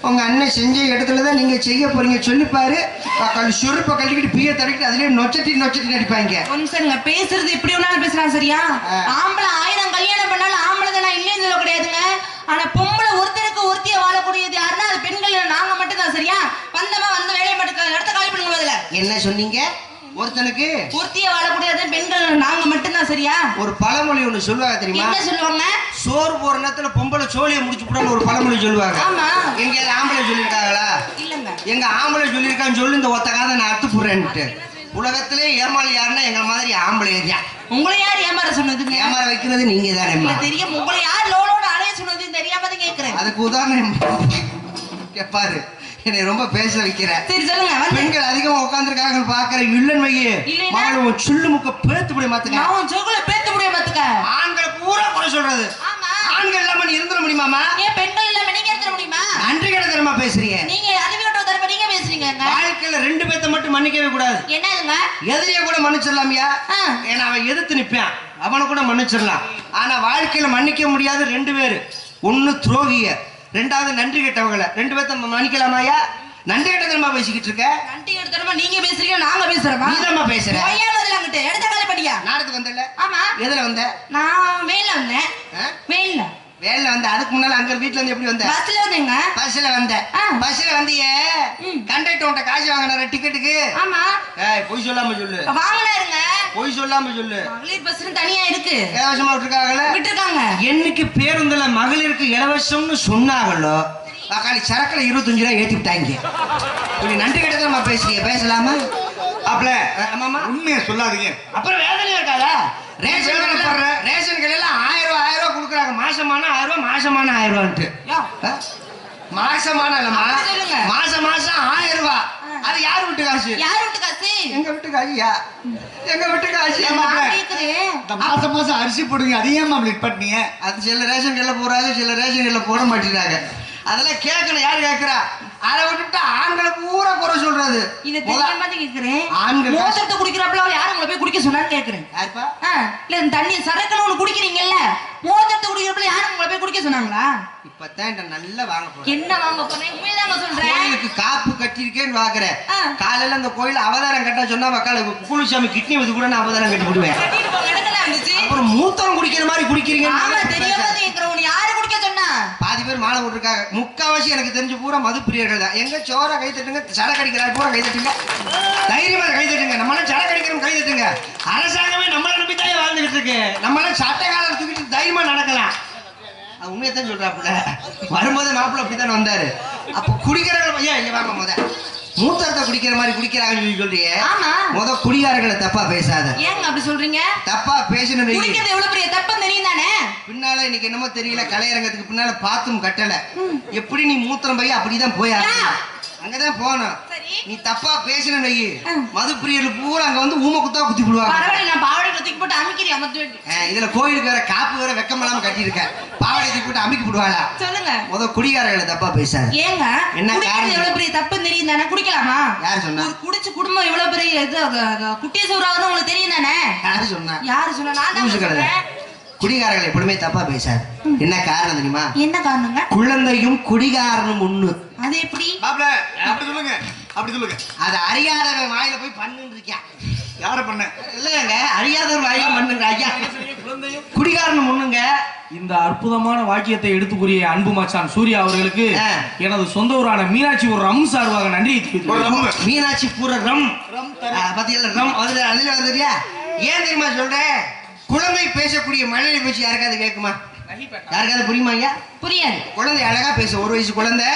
உங்க அண்ணன் செஞ்ச இடத்துலதான் நீங்க செய்ய போறீங்க சொல்லிப்பாரு சுருப்ப கழுவிட்டு பிய தடக்கிட்டு அதுலயே நொச்சட்டி நடிப்பாங்க பேசுறது எப்படி வேணாலும் பேசுறான் சரியா ஆம்பளை 1000 கல்யாணம் பண்ணாலும் ஆம்பளை தான் நான் இல்லைன்னு சொல்ல கிடையாதுங்க ஆனா பொம்பளை ஒருத்தருக்கு ஒருத்திய வாழக்கூடியது யாருன்னா அது பெண்கள் நாங்க மட்டும் தான் சரியா வந்த வேலையை மட்டும் இடத்த காலி பண்ணுங்க முதல்ல என்ன சொன்னீங்க ஒருத்தனுக்கு ஒருத்திய வாழக்கூடியது பெண்கள் நாங்க மட்டும் தான் சரியா ஒரு பழமொழி ஒண்ணு சொல்லுவாங்க தெரியுமா என்ன சொல்லுவாங்க சோறு போற நேரத்துல பொம்பளை சோழியை முடிச்சு போடான்னு ஒரு பழமொழி சொல்லுவாங்க ஆமா எங்கேயாவது ஆம்பளை சொல்லியிருக்காங்களா இல்லங்க எங்க ஆம்பளை சொல்லியிருக்கான்னு சொல்லி இந்த ஒத்த காதை நான் அத்து போடுறேன்ட்டு உலகத்திலே ஏமாளி யாருன்னா எங்க மாதிரி ஆம்பளை ஏரியா உங்களை யார் ஏமாற சொன்னதுங்க ஏமாற வைக்கிறது நீங்க தானே தெரியும் உங்களை யார் லோலோட அலைய சொன்னதுன்னு தெரியாம தான் கேக்குறேன் அதுக்கு உதாரணம் கேப்பாரு என்னை ரொம்ப பேச வைக்கிற சரி சொல்லுங்க பெண்கள் அதிகமா உட்கார்ந்துருக்காங்க பாக்குற இல்லன் வையே மகள் சுள்ளு முக்க பேத்து முடிய மாத்துக்க நான் சொகுல பேத்து முடிய மாத்துக்க ஆண்கள் பூரா குறை சொல்றது ஆண்கள் இல்லாம நீ இருந்துட முடியுமாமா ஏன் பெண்கள் இல்லாம நீங்க இருந்துட முடியுமா நன்றி கிடத்தனமா பேசுறீங்க நீங்க அறிவியட்ட தரப்ப நீங்க பேசுறீங்க வாழ்க்கையில 2 பேத்த மட்டும் மன்னிக்கவே கூடாது என்னதுங்க எதிரியை கூட மன்னிச்சிடலாமியா ஏன்னா அவன் எதிர்த்து நிப்பான் அவனை கூட மன்னிச்சிடலாம் ஆனா வாழ்க்கையில மன்னிக்க முடியாது 2 பேரு ஒண்ணு துரோகிய 2வது நன்றி கெட்டவங்களை 2 பேத்த மன்னிக்கலாமாயா நன்றி கெட்டதனமா பேசிக்கிட்டு இருக்க நன்றி கெட்டதனமா நீங்க பேசுறீங்க நாங்க பேசுறோமா நீதாம்மா பேசுற ஐயா முதல்ல அங்கிட்டு எடுத்த காலை படியா நாடத்துக்கு வந்தல ஆமா எதுல வந்த நான் வேல்ல வந்தேன் வேல்ல வந்த அதுக்கு முன்னால அங்க வீட்ல இருந்து எப்படி வந்த பஸ்ல வந்தேங்க பஸ்ல வந்தியே கண்டக்டர் உன்கிட்ட காசு வாங்குறாரு டிக்கெட்டுக்கு ஆமா பொய் சொல்லாம சொல்லு வாங்குனாருங்க பொய் சொல்லாம சொல்லு மகளிர் பஸ் தனியா இருக்கு இலவசமா விட்டுருக்காங்க என்னைக்கு பேருந்துல மகளிருக்கு இலவசம்னு சொன்னாங்களோ காலி சரக்குல 25 ரூபாய் ஏத்தி விட்டாங்க இப்படி நன்றி கிட்டதமா பேசுறீங்க பேசலாமா அப்பல ஆமாமா உண்மையை சொல்லாதீங்க அப்புறம் வேதனையா இருக்காதா ரேஷன் கடையில 1000 ரூபாய் கொடுக்குறாங்க மாசமான 1000 ரூபாய் மாசமான 1000 ரூபான்ட்டு மாசமான இல்லம்மா மாசம் 1000 ரூபாய் அது யார் வீட்டு காசு எங்க வீட்டு காசியா எங்க வீட்டு காசு இந்த மாசம் அரிசி போடுங்க அதையும் மாமலேட் பண்ணீங்க அது சில ரேஷன் கடையில போறாங்க சில ரேஷன் கடையில போட மாட்டேங்கிறாங்க அதெல்லாம் கேட்கணும் யாரு கேட்கிறா அதை விட்டுட்டு ஆண்களை பூரா குறை சொல்றது ஆண்கள் மோசத்தை குடிக்கிறப்பல யாரும் உங்களை போய் குடிக்க சொன்னான்னு கேக்குறேன் இல்ல தண்ணி சரக்குன்னு ஒண்ணு குடிக்கிறீங்கல்ல மோசத்தை குடிக்கிறப்பல யாரும் உங்களை போய் குடிக்க சொன்னாங்களா இப்பதான் நல்லா வாங்க போறேன் என்ன வாங்க போறேன் உண்மைதாங்க சொல்றேன் கோயிலுக்கு காப்பு கட்டிருக்கேன்னு பாக்குறேன் காலையில அந்த கோயில் அவதாரம் கட்ட சொன்னா மக்கள் குளிச்சாமி கிட்னி வந்து கூட நான் அவதாரம் கட்டி விடுவேன் அப்புறம் மூத்தம் குடிக்கிற மாதிரி குடிக்கிறீங்க யாரு குடிக்க சொன்னா பாதி பேர் மாலை போட்டிருக்காங்க முக்காவாசி எனக்கு தெரிஞ்சு பூரா மது பிரியர்கள் தான் எங்க சோற கை தட்டுங்க சடை கடிக்கிறாரு பூரா கை தட்டுங்க தைரியமா கை தட்டுங்க நம்மளாம் சடை கடிக்கிறோம் கை தட்டுங்க அரசாங்கமே நம்மளை நம்பி தான் வாழ்ந்துகிட்டு இருக்கு நம்மளாம் சட்டை காலம் தூக்கிட்டு தைரியமா நடக்கலாம் உண்மையத்தான் சொல்றாப்புல வரும்போது மாப்பிள்ள அப்படித்தானே வந்தாரு அப்ப குடிக்கிறவங்க ஐயா இங்க வாங்க மூத்தரத்தை குடிக்கிற மாதிரி குடிக்கிறாங்கன்னு சொல்றீங்க. ஆமா. முத குடிகாரர்களை தப்பா பேசாத. ஏங்க அப்படி சொல்றீங்க? தப்பா பேசணும். குடிக்கிறது எவ்வளவு பெரிய தப்புன்னு தெரியும் தானே. பின்னால இன்னைக்கு என்னமோ தெரியல, கலையரங்கத்துக்கு பின்னால பாத்தும் கட்டல. எப்படி நீ மூத்திரம் போய் அப்படிதான் போய் அங்கதான் போகணும். நீ தப்பா பேசணும் வையி, மது பிரியர்கள் பூரா அங்க வந்து ஊம குத்தா குத்தி விடுவாங்க. நான் பாவாடை தூக்கி போட்டு அமுக்கிறேன். இதுல கோயிலுக்கு வேற காப்பு வேற வெக்கமெல்லாம் கட்டியிருக்க, பாவாடை தூக்கி போட்டு அமுக்கி விடுவாளா? சொல்லுங்க. முத குடிகாரர்களை தப்பா பேசாது. ஏங்க என்ன காரணம்? எவ்வளவு பெரிய தப்புன்னு தெரியும் தானே. குடிக்கலாமா? யாரு சொன்னா? குடிச்சு குடும்பம் எவ்வளவு பெரிய குட்டிய சூறாவது உங்களுக்கு தெரியும் தானே. யாரு சொன்னா? யாரு சொன்னா? நான் தான் சொல்றேன். குடிகாரர்கள் எப்பவுமே தப்பா பேசாது. என்ன காரணம் தெரியுமா? என்ன காரணங்க? குழந்தையும் குடிகாரனும் ஒண்ணு. அது எப்படி? அப்படி சொல்லுங்க, அப்படி சொல்லுங்க. அது அறியாதவன் வாயில போய் பண்ணுன்னு இருக்கியா? யார பண்ண இல்லங்க, அறியாதவர் வாயில பண்ணுங்க ஐயா. குடிகாரனும் ஒண்ணுங்க. இந்த அற்புதமான வாக்கியத்தை எடுத்து கூறிய அன்பு மச்சான் சூர்யா அவர்களுக்கு எனது சொந்த ஊரான மீனாட்சி ஒரு ரம் சார்பாக நன்றி. மீனாட்சி பூர ரம் பத்தியில ரம் அதுல வந்துறியா? ஏன் தெரியுமா சொல்றேன்? குழந்தை பேசக்கூடிய மழலை பேச்சு யாருக்காவது கேட்குமா? யாருக்காவது புரியுமா ஐயா? புரியாது. குழந்தை அழகா பேசும். 1 வயசு குழந்தை,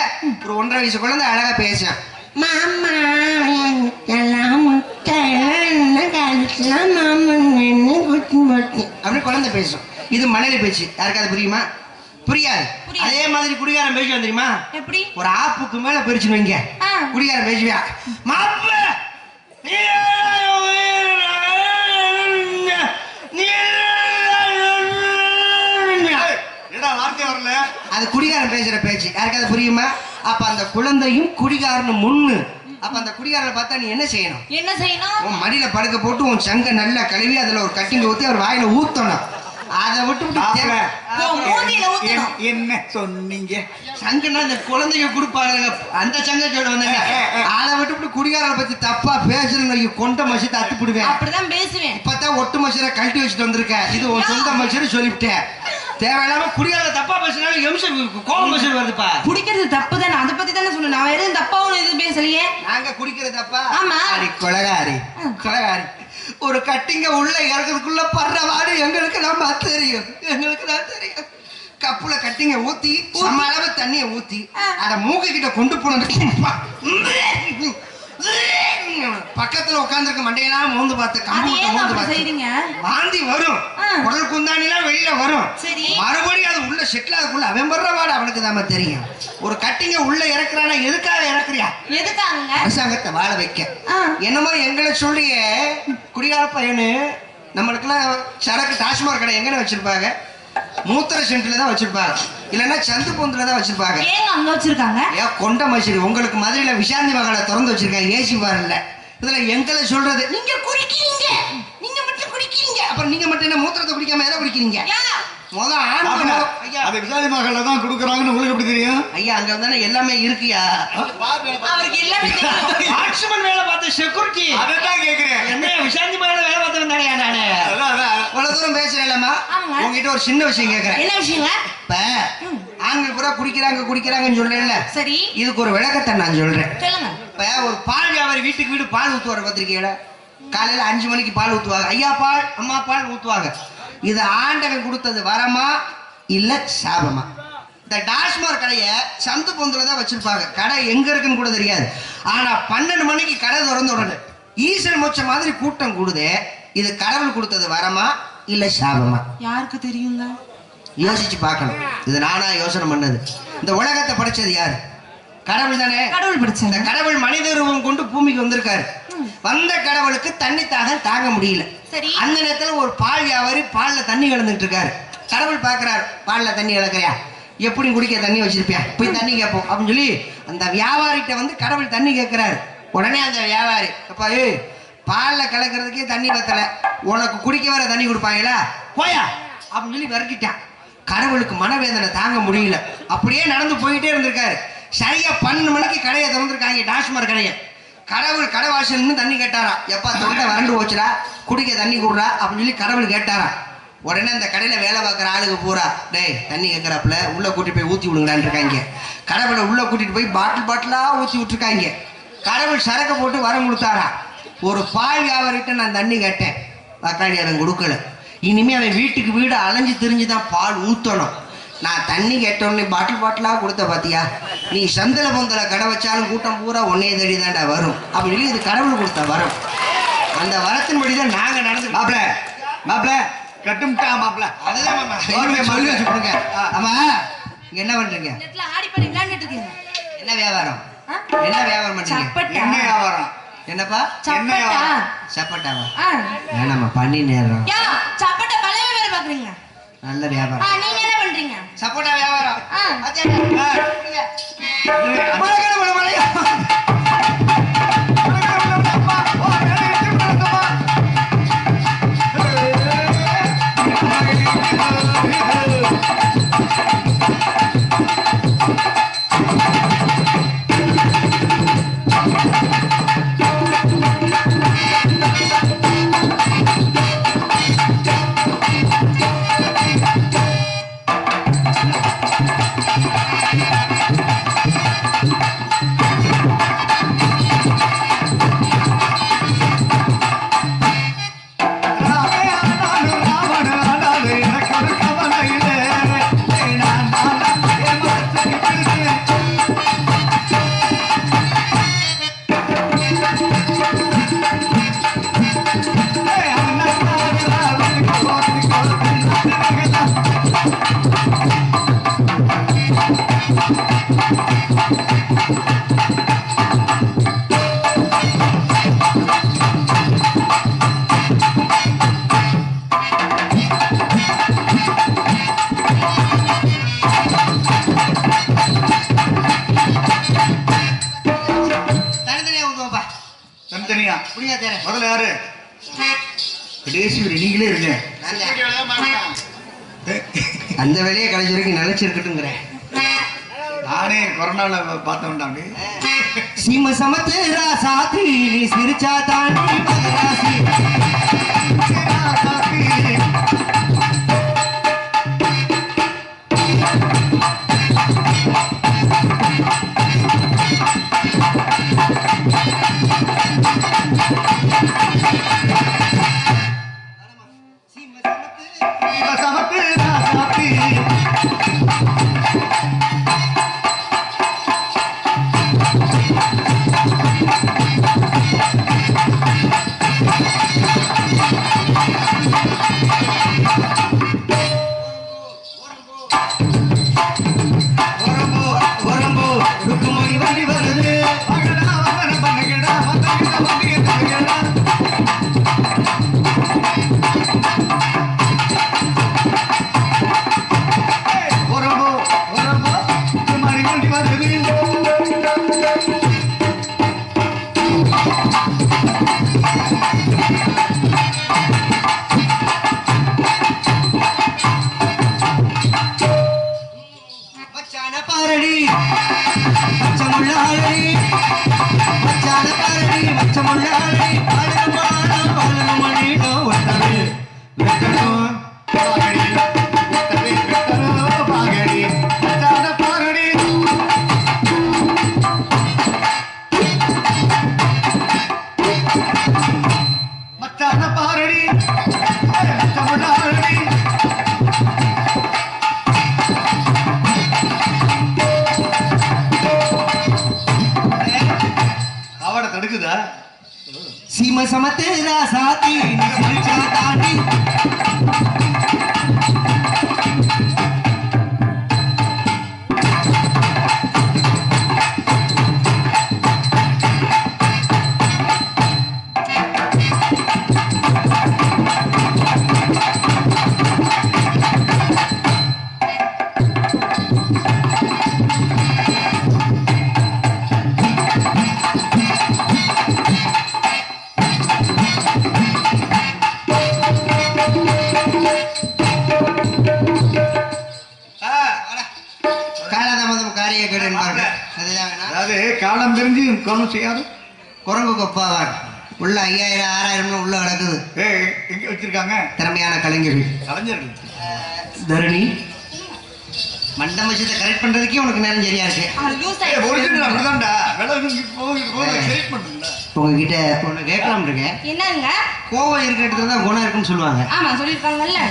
ஒரு 1.5 வயசு குழந்தை அழகா பேசும். மாமா அப்படி குழந்தை பேசும். இது மழலை பேச்சு. யாருக்காவது புரியுமா? புரியாது. அதே மாதிரி குடிகாரன் பேசுவான் தெரியுமா? எப்படி? ஒரு ஆப்புக்கு மேல பிரிச்சு வைங்க, குடிகாரன் பேசுவியா? மாப்ப வார்த்தை வரல. அது குடிகாரன் பேசுற பேச்சு. யாருக்காவது புரியுமா? அப்ப அந்த குழந்தையும் குடிகாரனும் முன்னு. அப்ப அந்த குடிகாரனை பார்த்தா நீ என்ன செய்யணும்? என்ன செய்யணும்? உன் மடியில படுக்க போட்டு உன் சங்க நல்லா கழுவி அதுல ஒரு கட்டிங்க ஊத்தி அவர் வாயில ஊத்தணும். அதை விட்டு என்ன சொன்னீங்க? சங்குன்னா இந்த குழந்தைங்க கொடுப்பாங்க, அந்த சங்க சொல்ல வந்தாங்க. அதை விட்டு குடிகாரனை பத்தி தப்பா பேசுறேன், கொண்ட மசித்தை அத்துப்பிடுவேன். அப்படிதான் பேசுவேன். இப்பதான் ஒட்டு மசிரை கழட்டி வச்சுட்டு வந்திருக்க. இது உன் சொந்த மசிறு சொல்லிவிட்டேன். தேவையில்லாம குடிகாரனை தப்பா பேசினாலும் எம்சம் கோபம் மசிறு வருதுப்பா. குடிக்கிறது தப்பு தானே, அதை பத்தி தானே சொன்னேன். நான் எதுவும் தப்பாவும் எதுவும் பேசலையே. நாங்க குடிக்கிறது தப்பா? ஆமா. கொலகாரி கொலகாரி. ஒரு கட்டிங்க உள்ள இறக்கிறதுக்குள்ள படுறவாடு எங்களுக்கு நம்ம தெரியும். எங்களுக்கு தான் தெரியும். கப்புல கட்டிங்க ஊத்தி சம அளவு தண்ணிய ஊத்தி அத மூக்கு கிட்ட கொண்டு போனது பக்கத்துல உட்கார்ந்துருக்க மண்டையெல்லாம் மோந்து பார்த்து கம்பு வாந்தி வரும். குடல் குந்தானிலாம் வெளியில வரும். மறுபடியும் அது உள்ள செட்டில் ஆகுள்ள அவன் படுற வாடு அவனுக்கு தாம தெரியும். ஒரு கட்டிங்க உள்ள இறக்குறானா எதுக்காக இறக்குறியா? எதுக்காக? அரசாங்கத்தை வாழ வைக்க. என்னமோ எங்களை சொல்லிய குடிகார பையனு நம்மளுக்கெல்லாம் சரக்கு டாஸ்மாக் கடை எங்கன்னு வச்சிருப்பாங்க? மூத்திர சென்ட்ல தான் வச்சிருப்பாங்க, இல்லன்னா சந்து பொந்துல தான் வச்சிருப்பாங்க. ஏன் அங்க வச்சிருக்காங்க? ஏன் கொண்ட மசிறு உங்களுக்கு மதுரையில விசாந்தி மகளை திறந்து வச்சிருக்காங்க, ஏசி பாருல. இதுல எங்களை சொல்றது நீங்க குடிக்கிறீங்க, நீங்க மட்டும் குடிக்கிறீங்க. அப்புறம் நீங்க மட்டும் என்ன மூத்திரத்தை குடிக்காம எதை குடிக்கிறீங்க? முத அது விசாரி மகள தான் கொடுக்குறாங்கன்னு உங்களுக்கு எப்படி தெரியும்? ஐயா அங்க வந்தானே எல்லாமே இருக்குயா. அவருக்கு எல்லாமே தெரியும். வாட்ச்மேன் வேலை பார்த்த செக்யூரிட்டி. அதான் கேக்குறேன். என்ன விசாந்தி மகள வேலை பார்த்து வந்தானே நானு. இவ்வளவு தூரம் பேசுறேன்லமா, உங்ககிட்ட ஒரு சின்ன விஷயம் கேக்குறேன். என்ன விஷயங்க? இப்ப ஆண்கள் கூட குடிக்கிறாங்கன்னு சொல்றேன்ல, சரி இதுக்கு ஒரு விளக்கத்தை நான் சொல்றேன். சொல்லுங்க. இப்ப ஒரு பால் வியாபாரி வீட்டுக்கு வீடு பால் ஊத்துவாரு பத்திரிக்கையில. காலையில 5 மணிக்கு பால் ஊத்துவாங்க. ஐயா பால், அம்மா பால் ஊத்துவாங்க. இது ஆண்டவன் கொடுத்தது வரமா இல்ல சாபமா? இந்த டாஸ்மாக் கடைய சந்து பொந்துல தான் வச்சிருப்பாங்க. கடை எங்க இருக்குன்னு கூட தெரியாது. ஆனா 12 மணிக்கு கடை திறந்த உடனே ஈசன் மொச்ச மாதிரி கூட்டம் கூடுதே. இது கடவுள் கொடுத்தது வரமா இல்ல சாபமா? யாருக்கு தெரியுங்க? யோசிச்சு பார்க்கணும். இது நானா யோசனை பண்ணது. இந்த உலகத்தை படைச்சது யாரு? கடவுள் தானே. கடவுள் படைச்சார். இந்த கடவுள் மனித ரூபம் கொண்டு பூமிக்கு வந்திருக்காரு. வந்த கடவுளுக்கு தண்ணி தாங்க முடியல. அந்த நேரத்துல ஒரு பால் வியாபாரி பால்ல தண்ணி கலந்துட்டு இருக்காரு. கடவுள் பாக்குறாரு, பால்ல தண்ணி கலக்குறியா, எப்படி குடிக்க தண்ணி வச்சிருப்பியா, போய் தண்ணி கேட்போம் அப்படின்னு சொல்லி அந்த வியாபாரிகிட்ட வந்து கடவுள் தண்ணி கேட்கிறாரு. உடனே அந்த வியாபாரி, அப்பா பால்ல கலக்கிறதுக்கே தண்ணி பத்தல, உனக்கு குடிக்க வர தண்ணி கொடுப்பாங்களா, போயா அப்படின்னு சொல்லி விரட்டிட்டான். கடவுளுக்கு மனவேதனை தாங்க முடியல. அப்படியே நடந்து போயிட்டே இருந்திருக்காரு. சரியா 12 மணிக்கு கடையை திறந்துருக்காங்க, டாஸ்மாக் கடையை. கடவுள் கடை வாசல் தண்ணி கேட்டாரா, எப்பா தொண்டை வறண்டு போச்சுடா, குடிக்க தண்ணி கொடுறா அப்படின்னு சொல்லி கடவுள் கேட்டாரா. உடனே அந்த கடையில வேலை பார்க்குற ஆளுக்கு பூரா, டேய் தண்ணி கேட்கறாப்புல உள்ள கூட்டிட்டு போய் ஊற்றி விடுங்களான்னு இருக்காங்க. கடவுளை உள்ள கூட்டிட்டு போய் பாட்டிலா ஊற்றி விட்டுருக்காங்க. கடவுள் சரக்கு போட்டு வரம் கொடுத்தாரா. ஒரு பால் வியாபாரிட்ட நான் தண்ணி கேட்டேன், தக்காளி அவன் கொடுக்கல. இனிமே அவன் வீட்டுக்கு வீடு அலைஞ்சு திரிஞ்சுதான் பால் ஊற்றணும். நான் தண்ணி கேட்டோன்னே பாட்டிலா கொடுத்த பாத்தியா, நீ சந்தல பொந்தல கடை வச்சாலும் கூட்டம் பூரா ஒன்னே தேடி தாண்டா வரும் அப்படின்னு இது கடவுள் கொடுத்த வரம். அந்த வரத்தின்படிதான் நாங்க நடந்து. மாப்பிள கட்டும்டா மாப்பிள. அதுதான் மாமா சொல்லி வச்சு கொடுங்க. ஆமா இங்க என்ன பண்றீங்க? என்ன வியாபாரம் பண்றீங்க? என்ன வியாபாரம்? என்னப்பா சப்பட்டாவா? நம்ம பண்ணி நேரம் நல்ல வியாபாரம். நீங்க என்ன பண்றீங்க? சப்போட்டா வியாபாரம். தனித்தனியா முதல்ல யாரு? கடைசி நீங்களே இருங்க. அந்த வேலையை கடைசி வரைக்கும் நினைச்சிருக்கட்டுங்கிறேன். நானே கொரோனால பார்த்தோம்டா. சீம சமத்து ராசாத்தி நீ சிரிச்சா தாண்டி மகராசி. சீம சமத்து ராசாத்தி நீ சிரிச்சா தாண்டி. அதாவது காலம் தெரிஞ்சு கவனம் செய்யாது. குரங்கு கொப்பாவான் உள்ள 5000 6000 உள்ள கிடக்குது. எங்க வச்சிருக்காங்க? திறமையான கலைஞர்கள். தரணி மண்டமச்சத்தை கரெக்ட் பண்றதுக்கே உனக்கு நேரம் சரியா இருக்கு. அப்படிதான்டா. உங்ககிட்ட ஒண்ணு கேட்கலாம் இருக்கேன். என்னங்க? கோவம் இருக்கிற இடத்துல தான் குணம் இருக்குன்னு சொல்லுவாங்க. ஆமா சொல்லிருக்காங்கல்ல.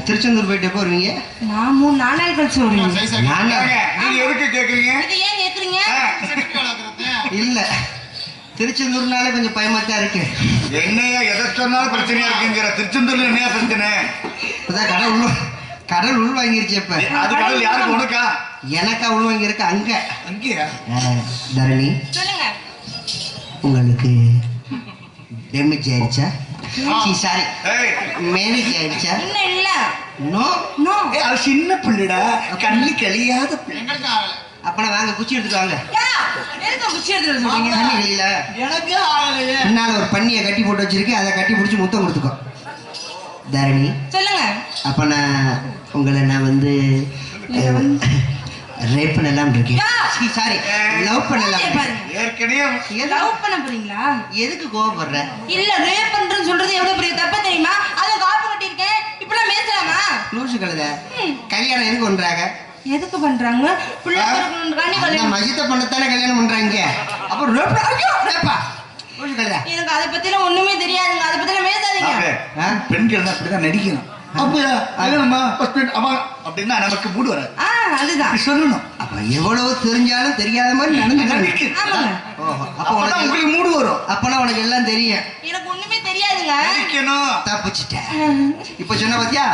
திருச்செந்தூர் போயிட்டு எப்போ வருவீங்க? நான் 3 நாள் கழிச்சு வருவேன். நீங்க எதுக்கு கேக்குறீங்க? இது ஏன் கேக்குறீங்க? இல்ல திருச்செந்தூர்னாலே கொஞ்சம் பயமாத்தான் இருக்கு. என்னையா எதை சொன்னாலும் பிரச்சனையா இருக்குங்கிற. திருச்செந்தூர்ல என்னையா பிரச்சனை? இப்பதான் கடல் உள் வாங்கிருச்சு. இப்ப அது கடல் யாருக்கு? உனக்கா? எனக்கா உள் வாங்கியிருக்கு. அங்கேயா? தரணி சொல்லுங்க. உங்களுக்கு டேமேஜ் ஆயிடுச்சா? சாரி மேரேஜ் ஆயிடுச்சா? இன்னும் இல்ல. No no. அது சின்ன பிள்ளைடா, கண்ணு கழியாத பிள்ளை. அப்பனா வாங்க குச்சி எடுத்துட்டு வாங்க. எதுக்கு குச்சி எடுத்துட்டு சொல்றீங்க? தண்ணி கழியல. எனக்கு ஆகலையே. பின்னால ஒரு பன்னியை கட்டி போட்டு வச்சிருக்கேன், அதை கட்டி பிடிச்சி முத்தம் கொடுத்துக்கோ. தரணி சொல்லுங்க. அப்ப உங்களை நான் வந்து ரேப் பண்ணலாம் இருக்கேன். சாரி லவ் பண்ணலாம். ஏற்கனவே லவ் பண்ண போறீங்களா? எதுக்கு கோவப்படுற? இல்ல ரேப் பண்றேன்னு சொல்றது எவ்வளவு பெரிய தப்பு தெரியுமா? அத காப்பு கட்டியிருக்கேன். இப்பலாம் பேசலாமா? லூசு கழுத. கல்யாணம் எதுக்கு பண்றாங்க? எதுக்கு பண்றாங்க? புள்ள பிறக்கணும்னு கல்யாணம். மஜித்த பண்ணத்தானே கல்யாணம் பண்றாங்க. அப்ப ரேப் ரேப்பா? லூசு கழுத. எனக்கு அத பத்தில ஒண்ணுமே தெரியாதுங்க. அத பத்தில பேசாதீங்க. பெண்கள் அப்படிதான் நடிக்கணும். அப்படியா? அம்மா அப்படின்னா நமக்கு மூடு வராது. அதுதான் சொல்லணும். அப்ப எவ்வளவு தெரிஞ்சாலும் தெரியாத மாதிரி நடந்துக்கிறேன். ஆமாங்க. அப்ப உங்களுக்கு மூடு வரும். அப்பனா உனக்கு எல்லாம் தெரியும். எனக்கு ஒண்ணுமே தெரியாதுங்க. தப்பிச்சிட்டேன். இப்ப சொன்ன பாத்தியா?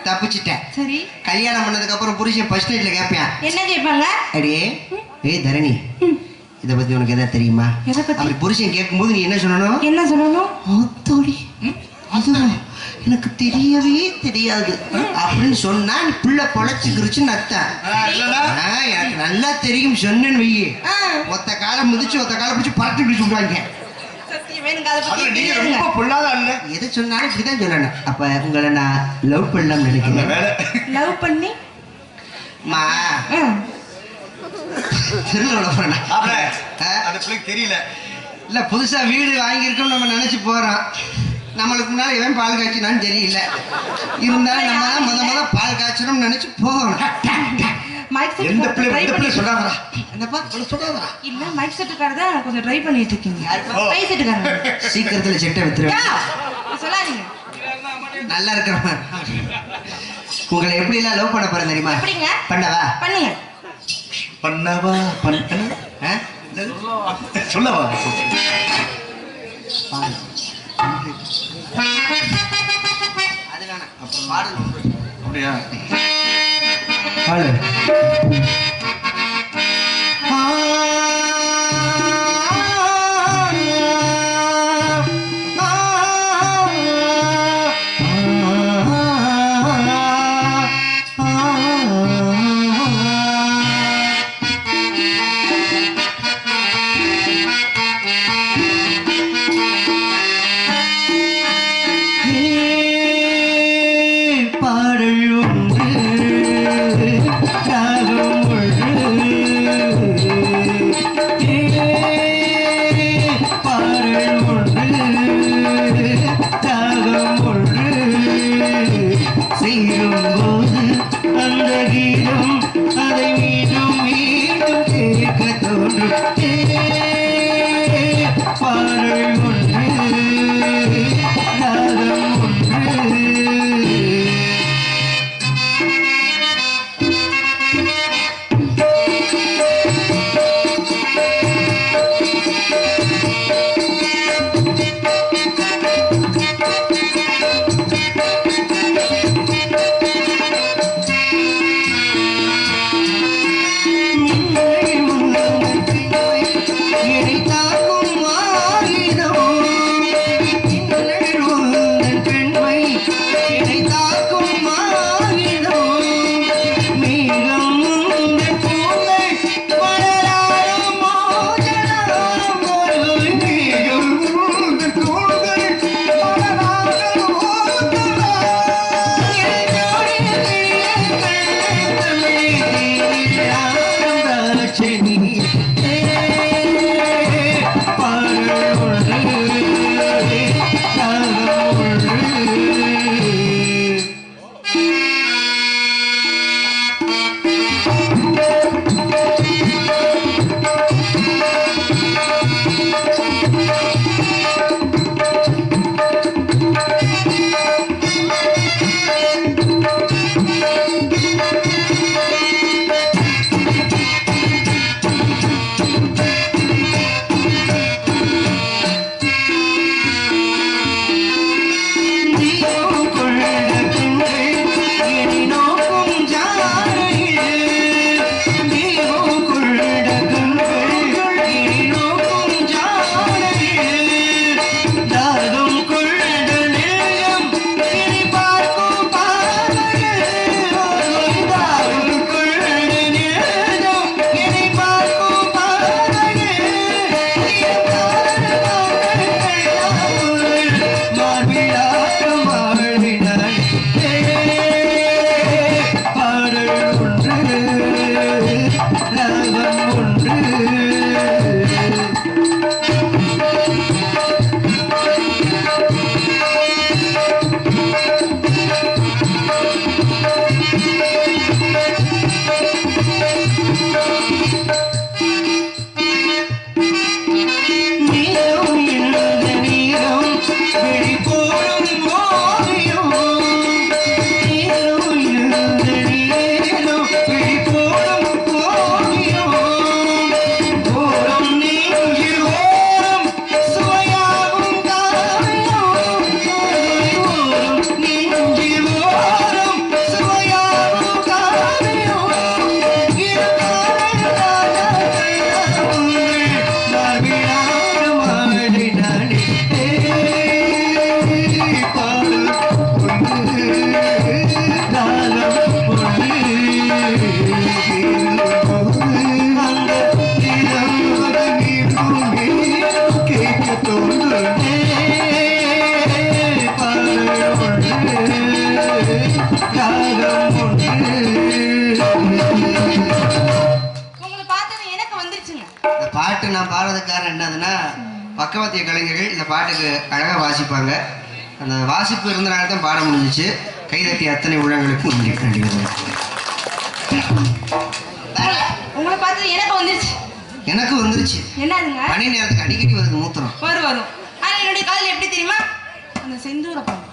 தப்பிச்சிட்டேன். சரி. கல்யாணம் பண்ணதுக்கு அப்புறம் புருஷன் ஃபர்ஸ்ட் நைட்ல கேட்பேன். என்ன கேட்பாங்க? அடியே ஏய் தரணி, இத பத்தி உனக்கு எதாவது தெரியுமா? அப்படி புருஷன் கேட்கும்போது நீ என்ன சொல்லணும்? என்ன சொல்லணும்? ஓத்தோடி அதுவா எனக்கு தெரியவே தெரியாது அப்படின்னு சொன்னா நீ பிள்ளை பொழைச்சுக்கிருச்சுன்னு அர்த்தம். எனக்கு நல்லா தெரியும் சொன்னேன்னு வையே, ஒத்த காலம் மிதிச்சு ஒத்த காலம் பிடிச்சி பறட்டு பிடிச்சு விடுவாங்க. எது சொன்னாலும் இப்படிதான் சொல்லணும். அப்ப உங்களை நான் லவ் பண்ணலாம் நினைக்கிறேன். லவ் பண்ணி தெரியல இல்ல புதுசா வீடு வாங்கியிருக்கோம் நம்ம நினைச்சு போறோம். நம்மளுக்கு முன்னாடி இவன் பால் காய்ச்சினான்னு தெரியல. இருந்தாலும் நம்ம தான் முத பால் காய்ச்சணும்னு நினைச்சு போகணும். சீக்கிரத்துல செட்டை வித்துருவேன். நல்லா இருக்கிறவன் உங்களை எப்படி எல்லாம் லவ் பண்ண போறேன் தெரியுமா? பண்ணவா பண்ணவா சொல்லவா அது வேணாம். அப்புறம் பாடல் அப்படியா? அதுக்கு காரணம் என்னதுன்னா பக்கவாத்திய கலைஞர்கள் இந்த பாட்டுக்கு அழகா வாசிப்பாங்க. அந்த வாசிப்பு இருந்தனால தான் பாட முடிஞ்சிச்சு. கைதட்டிய அத்தனை உள்ளங்களுக்கும் நன்றி. உங்களை பார்த்து எனக்கு வந்துருச்சு. என்னதுங்க? பனி நேரத்துக்கு அடிக்கடி வருது மூத்திரம். வரும். ஆனா என்னுடைய காலில் எப்படி தெரியுமா? அந்த செந்தூர பாம்பு.